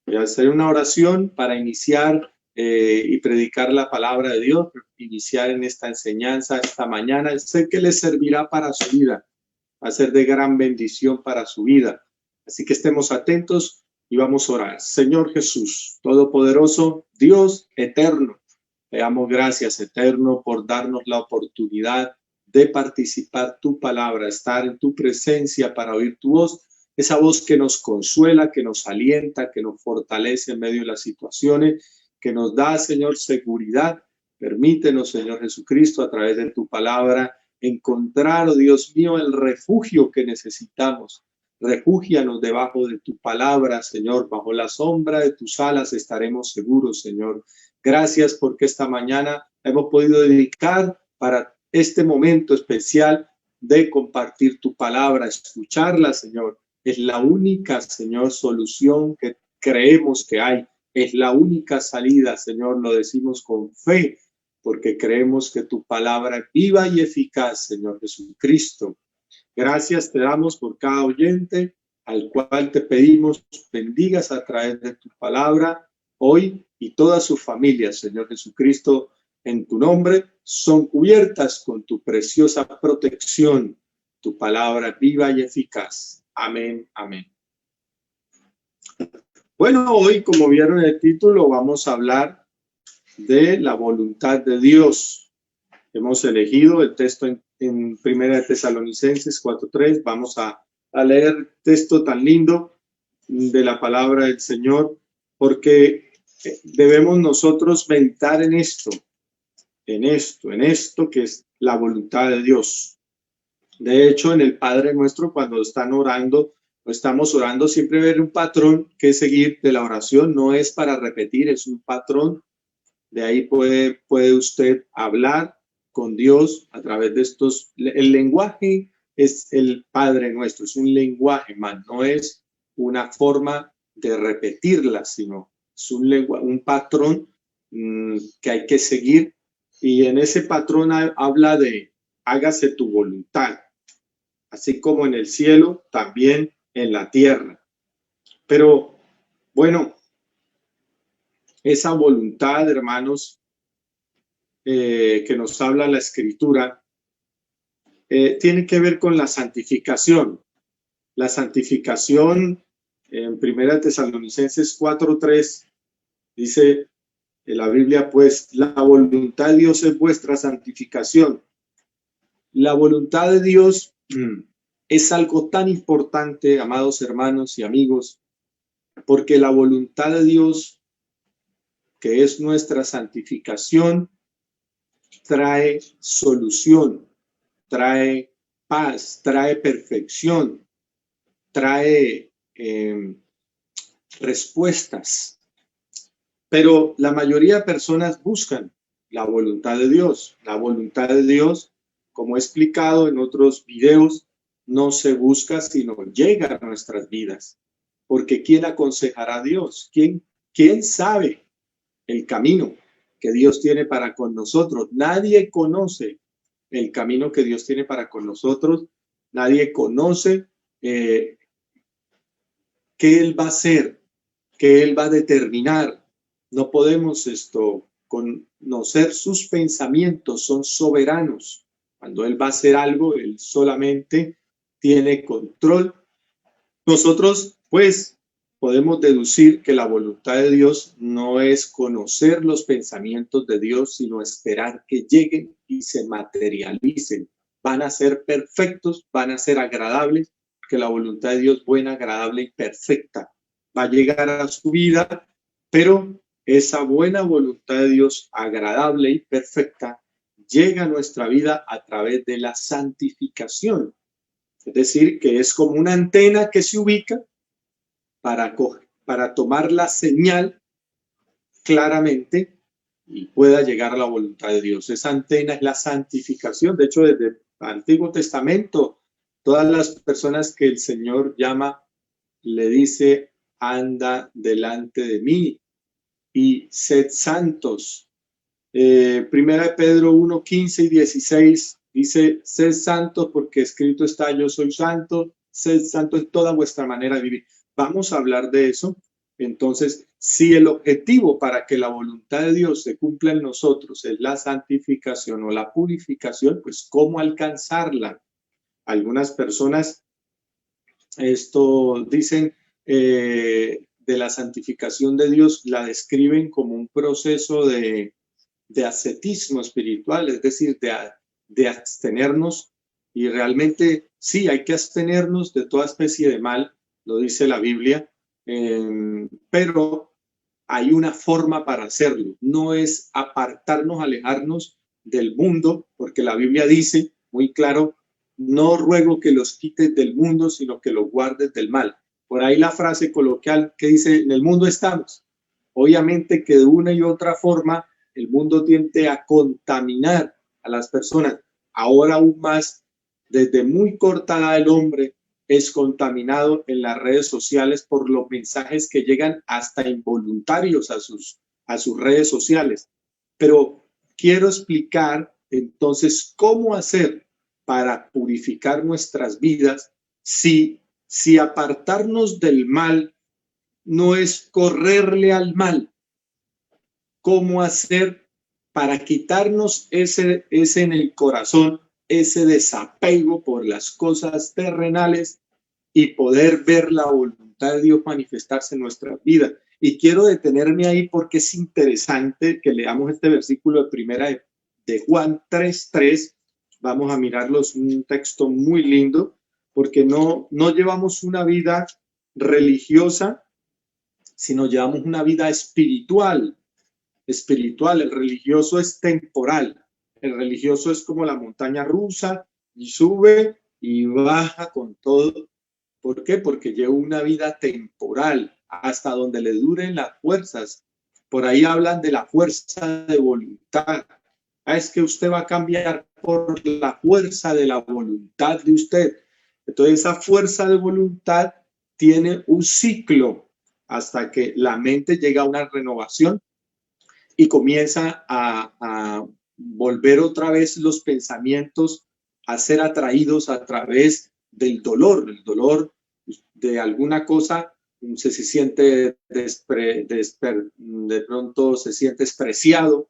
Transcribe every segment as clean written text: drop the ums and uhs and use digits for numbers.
Voy a hacer una oración para iniciar y predicar la palabra de Dios, iniciar en esta enseñanza esta mañana. Sé que les servirá para su vida, va a ser de gran bendición para su vida. Así que estemos atentos y vamos a orar. Señor Jesús, Todopoderoso, Dios eterno, te damos gracias, eterno, por darnos la oportunidad de participar tu palabra, estar en tu presencia para oír tu voz, esa voz que nos consuela, que nos alienta, que nos fortalece en medio de las situaciones, que nos da, Señor, seguridad. Permítenos, Señor Jesucristo, a través de tu palabra, encontrar, oh Dios mío, el refugio que necesitamos. Refúgianos debajo de tu palabra, Señor, bajo la sombra de tus alas estaremos seguros, Señor. Gracias porque esta mañana hemos podido dedicar para este momento especial de compartir tu palabra, escucharla, Señor. Es la única, Señor, solución que creemos que hay. Es la única salida, Señor, lo decimos con fe, porque creemos que tu palabra es viva y eficaz, Señor Jesucristo. Gracias te damos por cada oyente al cual te pedimos bendigas a través de tu palabra hoy y toda su familia, Señor Jesucristo, en tu nombre son cubiertas con tu preciosa protección, tu palabra viva y eficaz. Amén, amén. Bueno, hoy, como vieron en el título, vamos a hablar de la voluntad de Dios. Hemos elegido el texto en Primera de Tesalonicenses 4:3. Vamos a leer texto tan lindo de la palabra del Señor, porque debemos nosotros meditar en esto que es la voluntad de Dios. De hecho, en el Padre Nuestro, cuando están orando, o estamos orando, siempre ver un patrón que seguir de la oración. No es para repetir, es un patrón. De ahí puede usted hablar con Dios a través de estos. El lenguaje es el Padre Nuestro, es un lenguaje, man, no es una forma de repetirla, sino es un patrón que hay que seguir. Y en ese patrón habla de hágase tu voluntad, así como en el cielo, también en la tierra. Pero bueno, esa voluntad, hermanos, que nos habla la Escritura, tiene que ver con la santificación. La santificación, en Primera Tesalonicenses 4:3, dice en la Biblia, pues la voluntad de Dios es vuestra santificación. La voluntad de Dios es algo tan importante, amados hermanos y amigos, porque la voluntad de Dios, que es nuestra santificación, trae solución, trae paz, trae perfección, trae respuestas. Pero la mayoría de personas buscan la voluntad de Dios. La voluntad de Dios, como he explicado en otros videos, no se busca, sino llega a nuestras vidas. Porque ¿quién aconsejará a Dios? ¿Quién sabe el camino que Dios tiene para con nosotros? Nadie conoce el camino que Dios tiene para con nosotros. Nadie conoce qué Él va a hacer, qué Él va a determinar. No podemos conocer sus pensamientos, son soberanos. Cuando Él va a hacer algo, Él solamente tiene control. Nosotros, pues, podemos deducir que la voluntad de Dios no es conocer los pensamientos de Dios, sino esperar que lleguen y se materialicen. Van a ser perfectos, van a ser agradables, que la voluntad de Dios buena, agradable y perfecta va a llegar a su vida, pero esa buena voluntad de Dios agradable y perfecta llega a nuestra vida a través de la santificación. Es decir, que es como una antena que se ubica para tomar la señal claramente y pueda llegar a la voluntad de Dios. Esa antena es la santificación. De hecho, desde el Antiguo Testamento, todas las personas que el Señor llama, le dice, anda delante de mí y sed santos. Primera de Pedro 1:15 y 16 dice, sed santos porque escrito está, yo soy santo, sed santo en toda vuestra manera de vivir. Vamos a hablar de eso, Entonces, si el objetivo para que la voluntad de Dios se cumpla en nosotros es la santificación o la purificación, pues ¿cómo alcanzarla? Algunas personas esto dicen de la santificación de Dios, la describen como un proceso de ascetismo espiritual, es decir, de abstenernos, y realmente sí, hay que abstenernos de toda especie de mal, lo dice la Biblia, pero hay una forma para hacerlo, no es apartarnos, alejarnos del mundo, porque la Biblia dice muy claro, no ruego que los quites del mundo, sino que los guardes del mal. Por ahí la frase coloquial que dice, en el mundo estamos. Obviamente que de una y otra forma el mundo tiende a contaminar a las personas. Ahora aún más, desde muy corta edad el hombre es contaminado en las redes sociales por los mensajes que llegan hasta involuntarios a sus redes sociales. Pero quiero explicar entonces cómo hacer para purificar nuestras vidas si apartarnos del mal no es correrle al mal. ¿Cómo hacer para quitarnos ese en el corazón, ese desapego por las cosas terrenales y poder ver la voluntad de Dios manifestarse en nuestra vida? Y quiero detenerme ahí porque es interesante que leamos este versículo de primera de Juan 3:3. Vamos a mirarlos, un texto muy lindo, porque no llevamos una vida religiosa, sino llevamos una vida espiritual. El religioso es temporal. El religioso es como la montaña rusa y sube y baja con todo. ¿Por qué? Porque lleva una vida temporal hasta donde le duren las fuerzas. Por ahí hablan de la fuerza de voluntad. Es que usted va a cambiar por la fuerza de la voluntad de usted. Entonces esa fuerza de voluntad tiene un ciclo hasta que la mente llega a una renovación y comienza a volver otra vez los pensamientos a ser atraídos a través del dolor. El dolor de alguna cosa se siente de pronto se siente despreciado,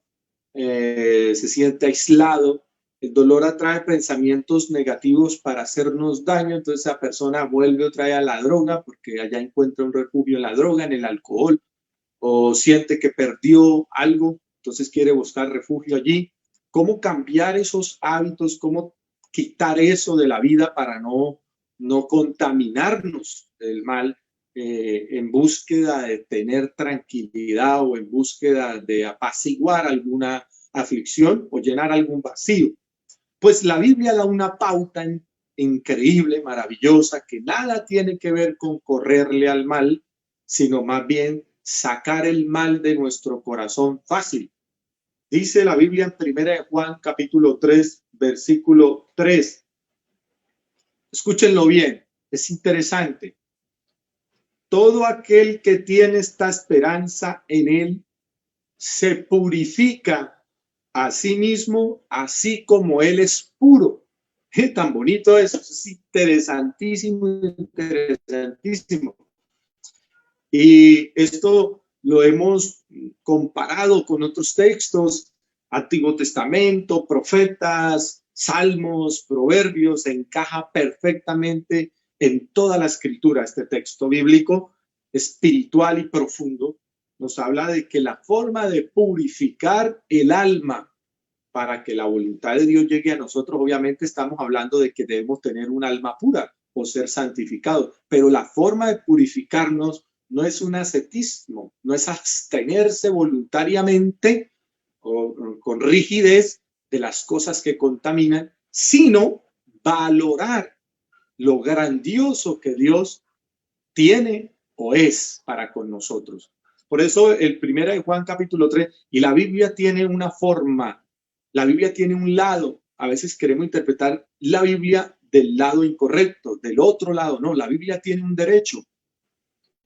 se siente aislado. El dolor atrae pensamientos negativos para hacernos daño, entonces esa persona vuelve otra vez a la droga porque allá encuentra un refugio en la droga, en el alcohol, o siente que perdió algo, entonces quiere buscar refugio allí. ¿Cómo cambiar esos hábitos? ¿Cómo quitar eso de la vida para no contaminarnos del mal en búsqueda de tener tranquilidad o en búsqueda de apaciguar alguna aflicción o llenar algún vacío? Pues la Biblia da una pauta increíble, maravillosa, que nada tiene que ver con correrle al mal, sino más bien sacar el mal de nuestro corazón fácil. Dice la Biblia en 1 Juan capítulo 3, versículo 3. Escúchenlo bien, es interesante. Todo aquel que tiene esta esperanza en él se purifica a sí mismo, así como él es puro. Tan bonito eso, es interesantísimo, interesantísimo. Y esto lo hemos comparado con otros textos, Antiguo Testamento, profetas, salmos, proverbios, encaja perfectamente en toda la escritura. Este texto bíblico espiritual y profundo nos habla de que la forma de purificar el alma para que la voluntad de Dios llegue a nosotros, obviamente estamos hablando de que debemos tener un alma pura o ser santificados, pero la forma de purificarnos no es un ascetismo, no es abstenerse voluntariamente o con rigidez de las cosas que contaminan, sino valorar lo grandioso que Dios tiene o es para con nosotros. Por eso el 1 Juan capítulo 3, y la Biblia tiene una forma, la Biblia tiene un lado. A veces queremos interpretar la Biblia del lado incorrecto, del otro lado. No, la Biblia tiene un derecho.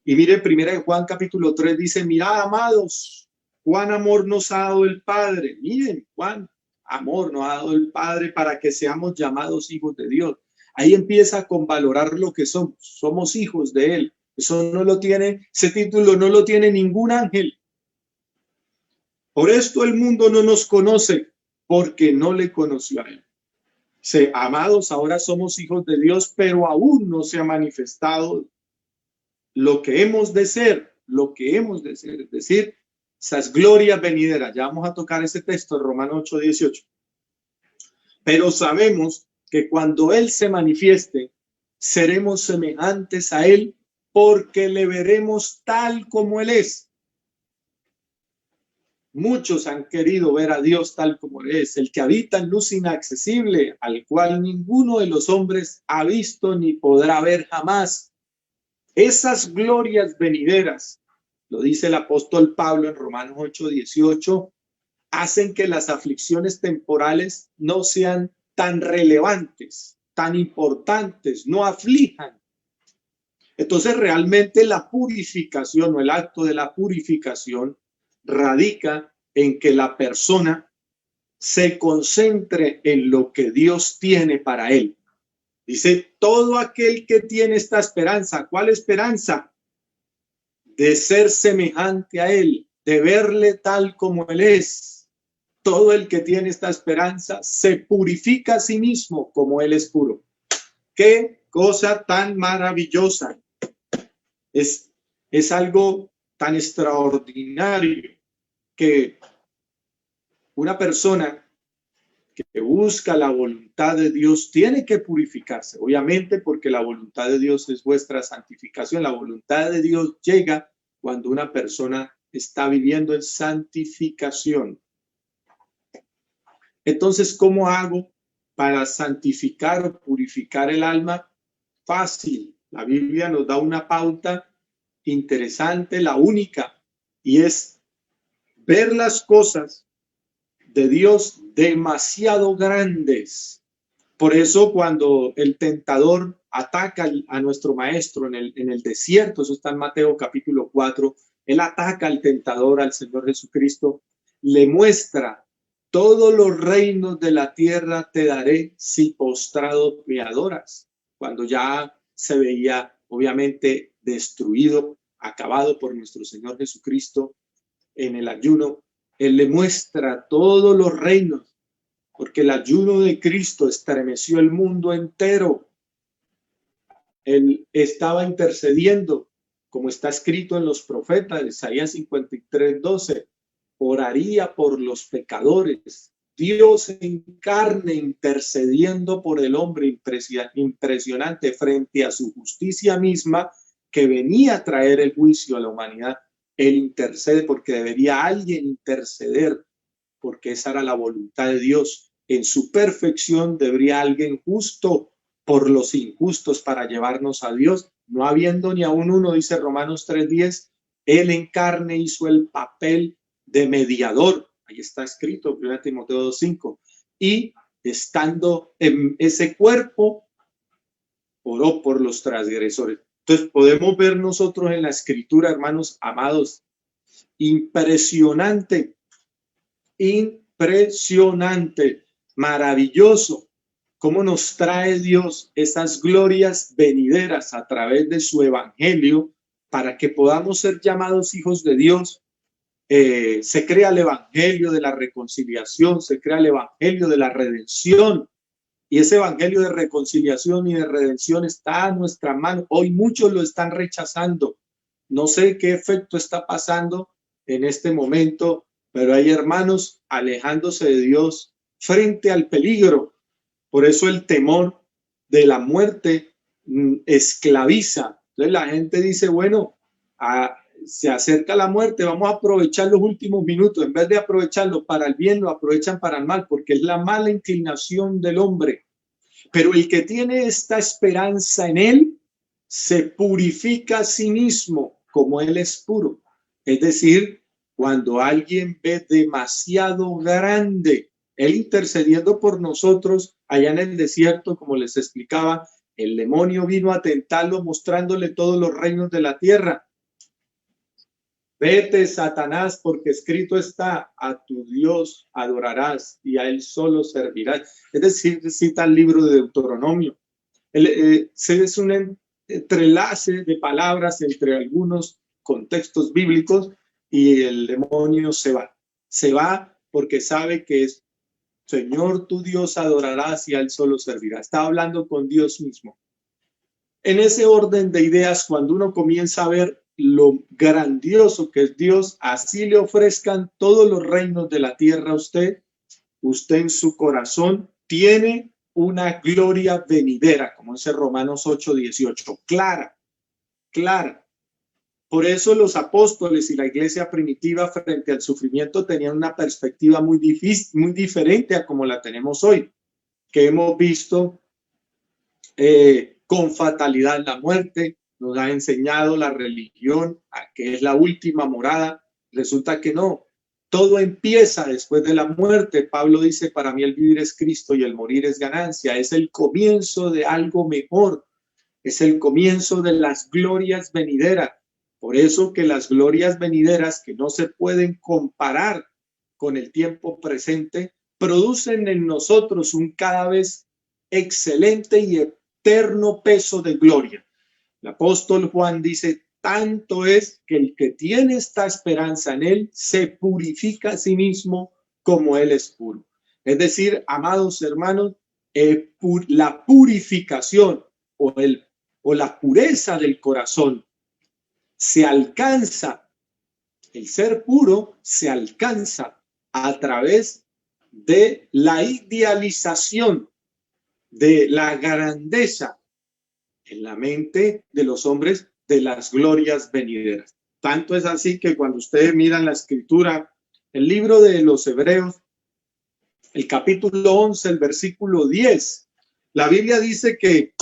Y mire, 1 Juan capítulo 3 dice, mirad, amados, cuán amor nos ha dado el Padre. Miren, cuán amor nos ha dado el Padre para que seamos llamados hijos de Dios. Ahí empieza con valorar lo que somos. Somos hijos de Él. Eso no lo tiene, ese título no lo tiene ningún ángel. Por esto el mundo no nos conoce, porque no le conoció a él. Amados, ahora somos hijos de Dios, pero aún no se ha manifestado lo que hemos de ser, es decir, esas glorias venideras. Ya vamos a tocar ese texto, Romanos 8:18. Pero sabemos que cuando Él se manifieste, seremos semejantes a Él, porque le veremos tal como Él es. Muchos han querido ver a Dios tal como Él es, el que habita en luz inaccesible, al cual ninguno de los hombres ha visto ni podrá ver jamás. Esas glorias venideras, lo dice el apóstol Pablo en Romanos 8:18, hacen que las aflicciones temporales no sean tan relevantes, tan importantes, no aflijan. Entonces realmente la purificación o el acto de la purificación radica en que la persona se concentre en lo que Dios tiene para él. Dice, todo aquel que tiene esta esperanza, ¿cuál esperanza? De ser semejante a Él, de verle tal como Él es. Todo el que tiene esta esperanza se purifica a sí mismo como Él es puro. ¡Qué cosa tan maravillosa! Es algo tan extraordinario que una persona que busca la voluntad de Dios tiene que purificarse, obviamente, porque la voluntad de Dios es vuestra santificación. La voluntad de Dios llega cuando una persona está viviendo en santificación. Entonces, ¿cómo hago para santificar o purificar el alma? Fácil. La Biblia nos da una pauta interesante, la única, y es ver las cosas de Dios demasiado grandes. Por eso cuando el tentador ataca a nuestro maestro en el desierto, eso está en Mateo capítulo 4, él ataca al tentador, al Señor Jesucristo, le muestra: todos los reinos de la tierra te daré si postrado me adoras. Cuando ya se veía obviamente destruido, acabado por nuestro Señor Jesucristo en el ayuno, Él le muestra todos los reinos, porque el ayuno de Cristo estremeció el mundo entero. Él estaba intercediendo, como está escrito en los profetas, Isaías 53:12, oraría por los pecadores. Dios en carne intercediendo por el hombre, impresionante frente a su justicia misma, que venía a traer el juicio a la humanidad. Él intercede porque debería alguien interceder, porque esa era la voluntad de Dios. En su perfección debería alguien justo por los injustos para llevarnos a Dios, no habiendo ni aún uno, dice Romanos 3:10. Él en carne hizo el papel de mediador. Ahí está escrito, 1 Timoteo 2:5. Y estando en ese cuerpo, oró por los transgresores. Entonces podemos ver nosotros en la escritura, hermanos amados, impresionante, maravilloso, cómo nos trae Dios esas glorias venideras a través de su evangelio para que podamos ser llamados hijos de Dios. Se crea el evangelio de la reconciliación, se crea el evangelio de la redención. Y ese evangelio de reconciliación y de redención está a nuestra mano. Hoy muchos lo están rechazando. No sé qué efecto está pasando en este momento, pero hay hermanos alejándose de Dios frente al peligro. Por eso el temor de la muerte esclaviza. Entonces la gente dice, bueno, se acerca la muerte, vamos a aprovechar los últimos minutos. En vez de aprovecharlo para el bien, lo aprovechan para el mal, porque es la mala inclinación del hombre. Pero el que tiene esta esperanza en Él, se purifica a sí mismo como Él es puro. Es decir, cuando alguien ve demasiado grande, Él intercediendo por nosotros allá en el desierto, como les explicaba, el demonio vino a tentarlo mostrándole todos los reinos de la tierra. Vete, Satanás, porque escrito está: a tu Dios adorarás y a Él solo servirás. Es decir, cita el libro de Deuteronomio. Es entrelace de palabras entre algunos contextos bíblicos y el demonio se va. Se va porque sabe que es Señor tu Dios adorarás y a él solo servirá. Está hablando con Dios mismo. En ese orden de ideas, cuando uno comienza a ver lo grandioso que es Dios, así le ofrezcan todos los reinos de la tierra a usted, usted en su corazón tiene una gloria venidera, como dice Romanos 8:18, clara, clara. Por eso los apóstoles y la iglesia primitiva frente al sufrimiento tenían una perspectiva muy difícil, muy diferente a como la tenemos hoy, que hemos visto con fatalidad la muerte, nos ha enseñado la religión a que es la última morada. Resulta que no, todo empieza después de la muerte. Pablo dice, para mí el vivir es Cristo y el morir es ganancia. Es el comienzo de algo mejor, es el comienzo de las glorias venideras. Por eso que las glorias venideras, que no se pueden comparar con el tiempo presente, producen en nosotros un cada vez excelente y eterno peso de gloria. El apóstol Juan dice, tanto es que el que tiene esta esperanza en él se purifica a sí mismo como él es puro. Es decir, amados hermanos, la purificación o la pureza del corazón se alcanza, el ser puro se alcanza a través de la idealización de la grandeza en la mente de los hombres de las glorias venideras. Tanto es así que cuando ustedes miran la escritura, el libro de los Hebreos, el capítulo 11, el versículo 10, la Biblia dice que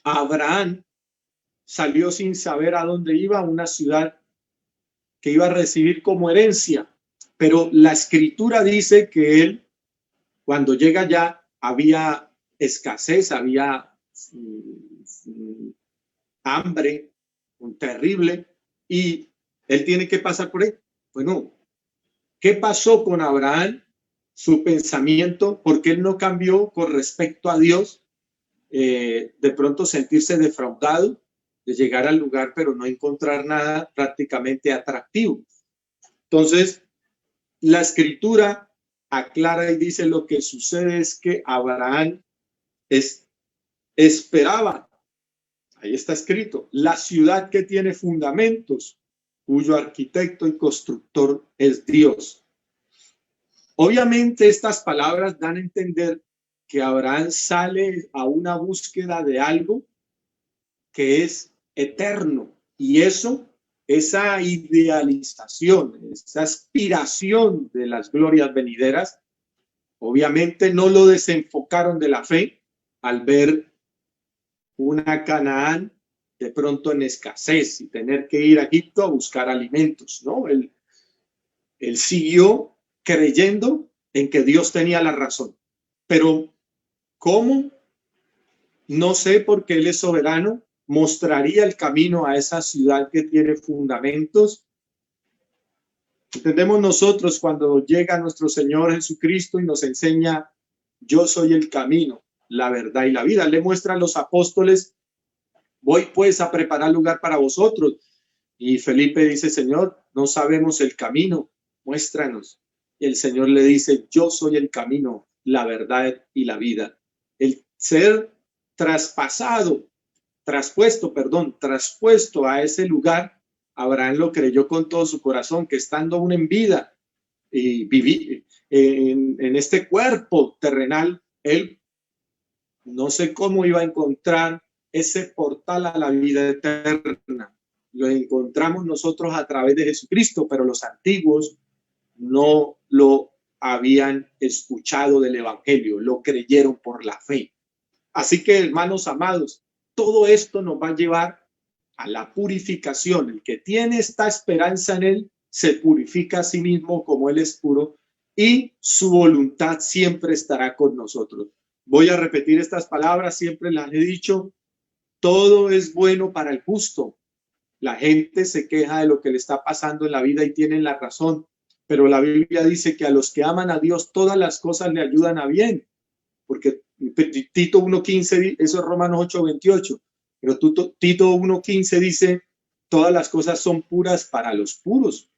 Abraham salió sin saber a dónde iba, a una ciudad que iba a recibir como herencia, pero la escritura dice que él, cuando llega allá, había escasez, había hambre terrible, y él tiene que pasar por ahí. Bueno, ¿qué pasó con Abraham? Su pensamiento, porque él no cambió con respecto a Dios, de pronto sentirse defraudado, de llegar al lugar pero no encontrar nada prácticamente atractivo. Entonces, la escritura aclara y dice, lo que sucede es que Abraham esperaba, ahí está escrito, la ciudad que tiene fundamentos, cuyo arquitecto y constructor es Dios. Obviamente estas palabras dan a entender que Abraham sale a una búsqueda de algo que es eterno, y eso, esa idealización, esa aspiración de las glorias venideras, obviamente no lo desenfocaron de la fe al ver una Canaán de pronto en escasez y tener que ir a Egipto a buscar alimentos, ¿no? Él siguió creyendo en que Dios tenía la razón, pero ¿cómo? No sé, porque Él es soberano, mostraría el camino a esa ciudad que tiene fundamentos. Entendemos nosotros cuando llega nuestro Señor Jesucristo y nos enseña, yo soy el camino, la verdad y la vida. Le muestra a los apóstoles, voy pues a preparar lugar para vosotros. Y Felipe dice, Señor, no sabemos el camino, muéstranos. Y el Señor le dice, yo soy el camino, la verdad y la vida. El ser traspuesto a ese lugar, Abraham lo creyó con todo su corazón, que estando aún en vida y vivir en este cuerpo terrenal, él no sé cómo iba a encontrar ese portal a la vida eterna. Lo encontramos nosotros a través de Jesucristo, pero los antiguos no lo habían escuchado del evangelio, lo creyeron por la fe. Así que, hermanos amados, todo esto nos va a llevar a la purificación. El que tiene esta esperanza en él se purifica a sí mismo como él es puro, y su voluntad siempre estará con nosotros. Voy a repetir estas palabras, siempre las he dicho, todo es bueno para el justo. La gente se queja de lo que le está pasando en la vida y tienen la razón, pero la Biblia dice que a los que aman a Dios todas las cosas le ayudan a bien, porque Tito 1:15, eso es Romanos 8:28, Pero Tito 1:15 dice, todas las cosas son puras para los puros.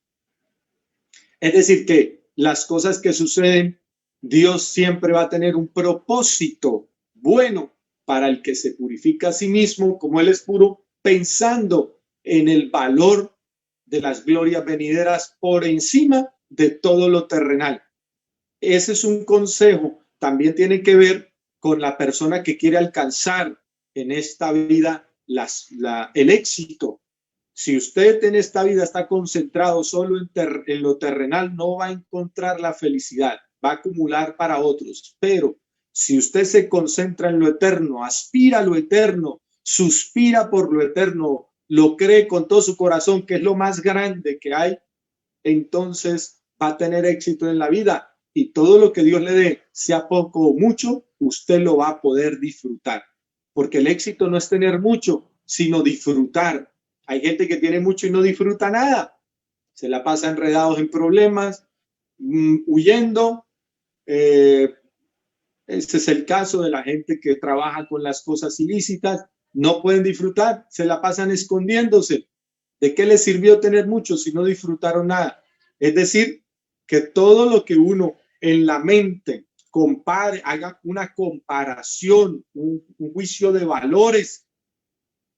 Es decir, que las cosas que suceden, Dios siempre va a tener un propósito bueno para el que se purifica a sí mismo, como Él es puro, pensando en el valor de las glorias venideras por encima de todo lo terrenal. Ese es un consejo, también tiene que ver con la persona que quiere alcanzar en esta vida el éxito. Si usted en esta vida está concentrado solo en lo terrenal, no va a encontrar la felicidad, va a acumular para otros. Pero si usted se concentra en lo eterno, aspira a lo eterno, suspira por lo eterno, lo cree con todo su corazón, que es lo más grande que hay, entonces va a tener éxito en la vida. Y todo lo que Dios le dé, sea poco o mucho, usted lo va a poder disfrutar. Porque el éxito no es tener mucho, sino disfrutar. Hay gente que tiene mucho y no disfruta nada. Se la pasa enredados en problemas, huyendo. Ese es el caso de la gente que trabaja con las cosas ilícitas. No pueden disfrutar, se la pasan escondiéndose. ¿De qué les sirvió tener mucho si no disfrutaron nada? Es decir, que todo lo que uno en la mente compare, haga una comparación, un juicio de valores,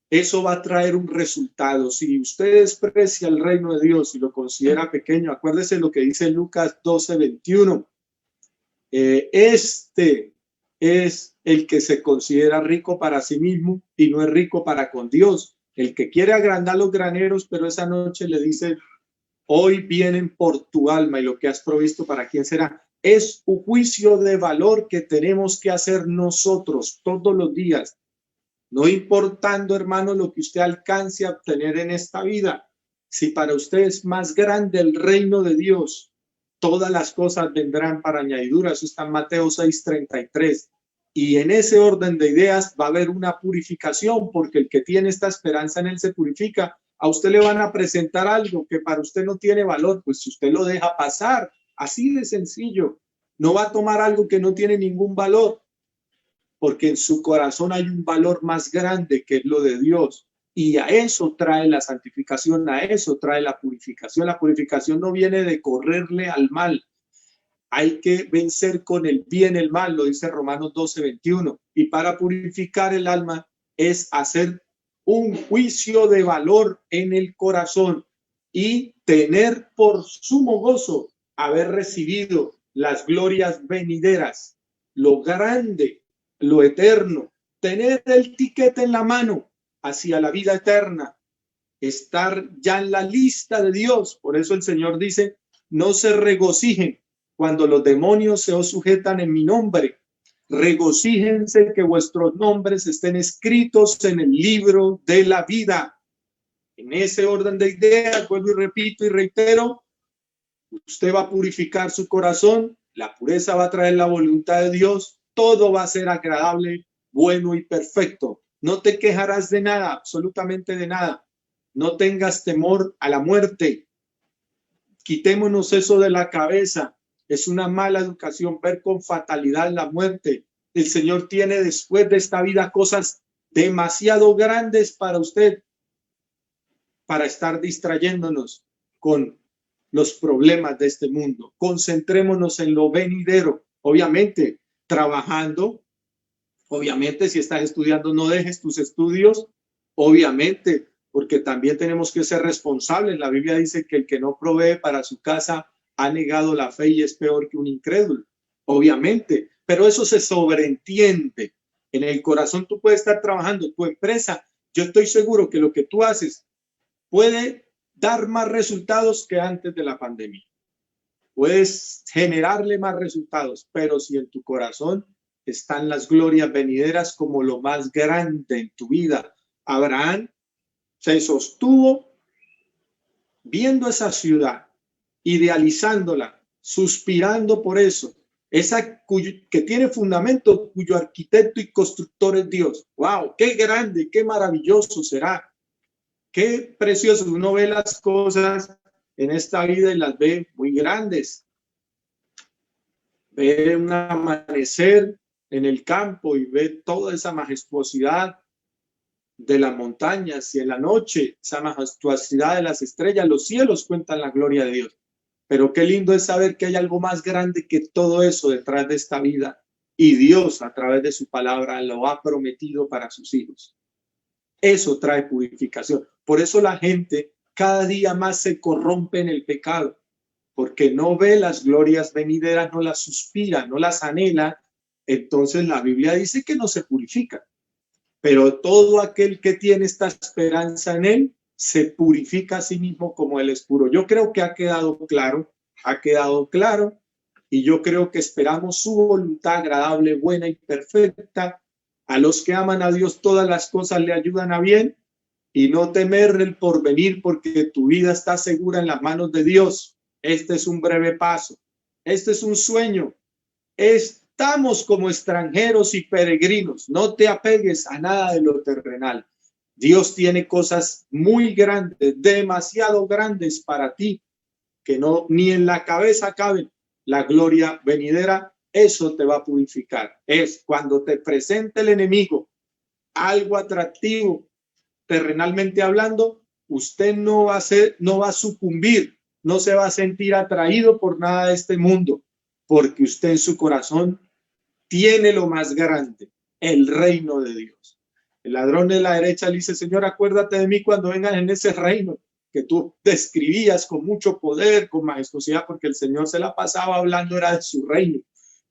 eso va a traer un resultado. Si usted desprecia el reino de Dios y lo considera pequeño, acuérdese lo que dice Lucas 12:21. Este es el que se considera rico para sí mismo y no es rico para con Dios. El que quiere agrandar los graneros, pero esa noche le dice, hoy vienen por tu alma y lo que has provisto, ¿para quién será? Es un juicio de valor que tenemos que hacer nosotros todos los días. No importando, hermano, lo que usted alcance a obtener en esta vida. Si para usted es más grande el reino de Dios, todas las cosas vendrán para añadidura. Eso está en Mateo 6:33. Y en ese orden de ideas va a haber una purificación, porque el que tiene esta esperanza en Él se purifica. A usted le van a presentar algo que para usted no tiene valor, pues si usted lo deja pasar, así de sencillo. No va a tomar algo que no tiene ningún valor, porque en su corazón hay un valor más grande que es lo de Dios. Y a eso trae la santificación, a eso trae la purificación. La purificación no viene de correrle al mal. Hay que vencer con el bien el mal, lo dice Romanos 12:21. Y para purificar el alma es hacer un juicio de valor en el corazón y tener por sumo gozo haber recibido las glorias venideras, lo grande, lo eterno, tener el tiquete en la mano hacia la vida eterna, estar ya en la lista de Dios. Por eso el Señor dice, no se regocijen cuando los demonios se os sujetan en mi nombre. Regocíjense que vuestros nombres estén escritos en el libro de la vida. En ese orden de ideas, vuelvo y repito y reitero, usted va a purificar su corazón, la pureza va a traer la voluntad de Dios, todo va a ser agradable, bueno y perfecto. No te quejarás de nada, absolutamente de nada. No tengas temor a la muerte. Quitémonos eso de la cabeza. Es una mala educación ver con fatalidad la muerte. El Señor tiene después de esta vida cosas demasiado grandes para usted, para estar distrayéndonos con los problemas de este mundo. Concentrémonos en lo venidero. Obviamente, trabajando. Obviamente, si estás estudiando, no dejes tus estudios. Obviamente, porque también tenemos que ser responsables. La Biblia dice que el que no provee para su casa ha negado la fe y es peor que un incrédulo. Obviamente, pero eso se sobreentiende. En el corazón tú puedes estar trabajando, tu empresa. Yo estoy seguro que lo que tú haces puede dar más resultados que antes de la pandemia. Puedes generarle más resultados, pero si en tu corazón están las glorias venideras como lo más grande en tu vida. Abraham se sostuvo viendo esa ciudad, idealizándola, suspirando por eso, esa que tiene fundamento, cuyo arquitecto y constructor es Dios. ¡Wow! ¡Qué grande, qué maravilloso será! ¡Qué precioso! Uno ve las cosas en esta vida y las ve muy grandes. Ve un amanecer en el campo y ve toda esa majestuosidad de las montañas y en la noche, esa majestuosidad de las estrellas, los cielos cuentan la gloria de Dios. Pero qué lindo es saber que hay algo más grande que todo eso detrás de esta vida. Y Dios, a través de su palabra, lo ha prometido para sus hijos. Eso trae purificación. Por eso la gente cada día más se corrompe en el pecado, porque no ve las glorias venideras, no las suspira, no las anhela. Entonces la Biblia dice que no se purifica. Pero todo aquel que tiene esta esperanza en él se purifica a sí mismo como él es puro. Yo creo que ha quedado claro, y yo creo que esperamos su voluntad agradable, buena y perfecta. A los que aman a Dios todas las cosas le ayudan a bien, y no temer el porvenir, porque tu vida está segura en las manos de Dios. Este es un breve paso, este es un sueño. Estamos como extranjeros y peregrinos. No te apegues a nada de lo terrenal. Dios tiene cosas muy grandes, demasiado grandes para ti, que no ni en la cabeza caben. La gloria venidera, eso te va a purificar. Es cuando te presente el enemigo algo atractivo, terrenalmente hablando, usted no va a sucumbir, no se va a sentir atraído por nada de este mundo, porque usted en su corazón tiene lo más grande, el reino de Dios. El ladrón de la derecha le dice: Señor, acuérdate de mí cuando vengas en ese reino que tú describías con mucho poder, con majestuosidad, porque el Señor se la pasaba hablando, era de su reino.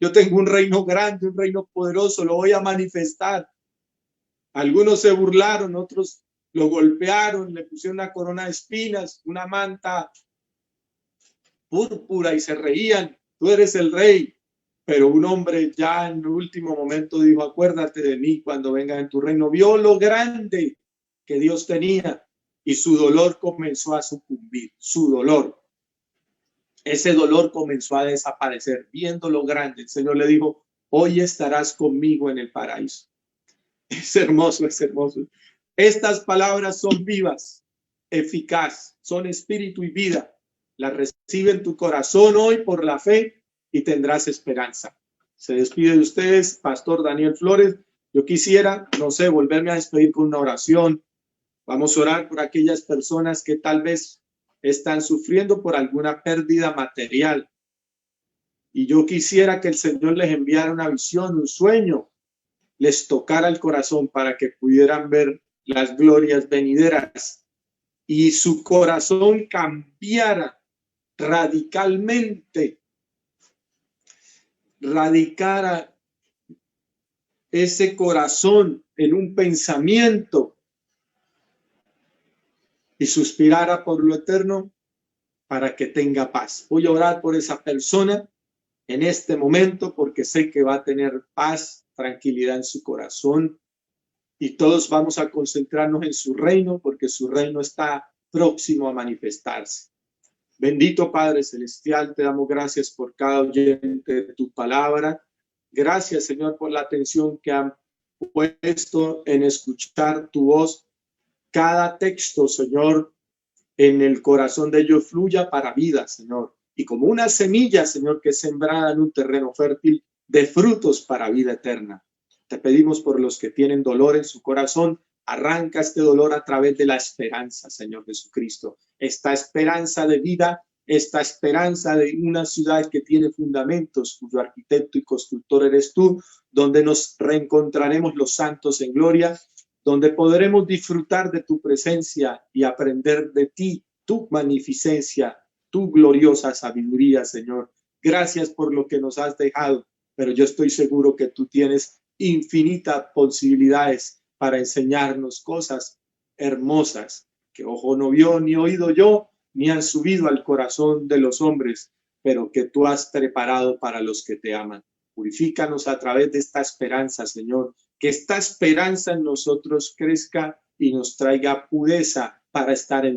Yo tengo un reino grande, un reino poderoso, lo voy a manifestar. Algunos se burlaron, otros lo golpearon, le pusieron una corona de espinas, una manta púrpura y se reían: tú eres el rey. Pero un hombre ya en el último momento dijo: acuérdate de mí cuando venga en tu reino. Vio lo grande que Dios tenía y su dolor comenzó a sucumbir. Su dolor, ese dolor comenzó a desaparecer. Viendo lo grande, el Señor le dijo: hoy estarás conmigo en el paraíso. Es hermoso, es hermoso. Estas palabras son vivas, eficaz, son espíritu y vida. Las recibe en tu corazón hoy por la fe y tendrás esperanza. Se despide de ustedes, Pastor Daniel Flores. Yo quisiera, no sé, volverme a despedir con una oración. Vamos a orar por aquellas personas que tal vez están sufriendo por alguna pérdida material. Y yo quisiera que el Señor les enviara una visión, un sueño, les tocara el corazón para que pudieran ver las glorias venideras y su corazón cambiara radicalmente, radicara ese corazón en un pensamiento y suspirara por lo eterno para que tenga paz. Voy a orar por esa persona en este momento porque sé que va a tener paz, tranquilidad en su corazón, y todos vamos a concentrarnos en su reino porque su reino está próximo a manifestarse. Bendito Padre Celestial, te damos gracias por cada oyente de tu palabra. Gracias, Señor, por la atención que han puesto en escuchar tu voz. Cada texto, Señor, en el corazón de ellos fluya para vida, Señor. Y como una semilla, Señor, que es sembrada en un terreno fértil, de frutos para vida eterna. Te pedimos por los que tienen dolor en su corazón, arranca este dolor a través de la esperanza, Señor Jesucristo. Esta esperanza de vida, esta esperanza de una ciudad que tiene fundamentos, cuyo arquitecto y constructor eres tú, donde nos reencontraremos los santos en gloria, donde podremos disfrutar de tu presencia y aprender de ti, tu magnificencia, tu gloriosa sabiduría, Señor. Gracias por lo que nos has dejado, pero yo estoy seguro que tú tienes infinitas posibilidades para enseñarnos cosas hermosas que ojo no vio, ni oído yo, ni han subido al corazón de los hombres, pero que tú has preparado para los que te aman. Purifícanos a través de esta esperanza, Señor, que esta esperanza en nosotros crezca y nos traiga pureza para estar en